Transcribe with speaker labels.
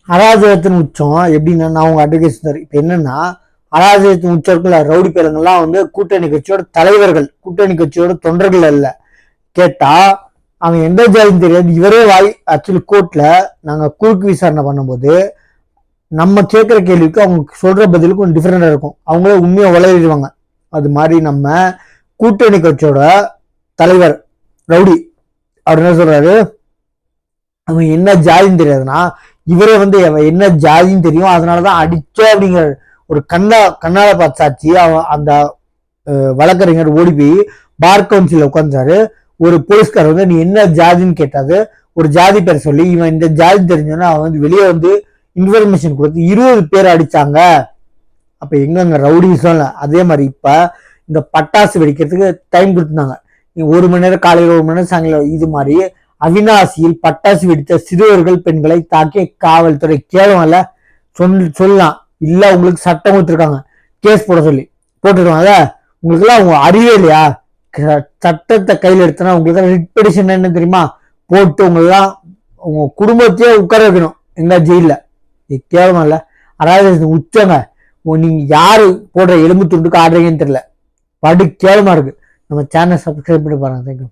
Speaker 1: அராஜகத்தின் உச்சம் எப்படின்னா, நான் உங்க அட்வொகேட் சார். இப்ப என்னன்னா, அராஜகத்தின் உச்சம் இருக்குல்ல, ரவுடி பேருங்கெல்லாம் வந்து கூட்டணி கட்சியோட தலைவர்கள், கூட்டணி கட்சியோட தொண்டர்கள் அல்ல. கேட்டா அவன் எந்த ஜாதின்னு தெரியாது. இவரே ஆக்சுவலி கோர்ட்ல நாங்க குறுக்கு விசாரணை பண்ணும்போது நம்ம கேட்கிற கேள்விக்கு அவங்க சொல்ற பதிலுக்கு கொஞ்சம் டிஃப்ரெண்டா இருக்கும். அவங்களே உண்மையை வளரிடுவாங்க. அது மாதிரி நம்ம கூட்டணி கட்சியோட தலைவர் ரவுடி அவர் என்ன சொல்றாரு, அவன் என்ன ஜாதின்னு தெரியாதுன்னா இவரே வந்து என்ன ஜாதின்னு தெரியும், அதனாலதான் அடிச்ச அப்படிங்கிற ஒரு கண்ணால பார்த்து சாட்சி அவன் அந்த வழக்கறிஞர் ஓடி போய் பார் கவுன்சில உட்காந்துறாரு. ஒரு போலீஸ்காரர் வந்து நீ என்ன ஜாதின்னு கேட்டாது, ஒரு ஜாதி பேர் சொல்லி இவன் இந்த ஜாதி தெரிஞ்சோன்னா அவன் வந்து வெளியே வந்து இன்ஃபர்மேஷன் கொடுத்து 20 பேர் அடிச்சாங்க. அப்ப எங்க ரவுடிசம் இல்ல. அதே மாதிரி இப்ப இந்த பட்டாசு வெடிக்கிறதுக்கு டைம் கொடுத்துருந்தாங்க. 1 மணி நேரம் காலையில், 1 மணி நேரம் சாயங்காலம். இது மாதிரி அவினாசியில் பட்டாசு வெடித்த சிறுவர்கள் பெண்களை தாக்கிய காவல்துறை கேவல சொல்லலாம். இல்ல உங்களுக்கு சட்டம் கொடுத்துருக்காங்க கேஸ் போட சொல்லி போட்டுருவாங்க. உங்களுக்கு எல்லாம் உங்க அறிவே இல்லையா? சட்டத்தை கையில் எடுத்தனா உங்களுக்கு ரிட் பெடிஷன் என்ன தெரியுமா போட்டு உங்களெல்லாம் உங்க குடும்பத்தையே உட்கார வைக்கணும் எங்க ஜெயில. இது கேவலம் இல்ல, அதாவது உச்சங்க. நீங்க யாரு போடுற எலும்பு துண்டுக்கு ஆடுறீங்கன்னு தெரியல. படு கேவலமா இருக்கு. நம்ம சேனல் சப்ஸ்கிரைப் பண்ணி பாருங்க. தேங்க்யூ.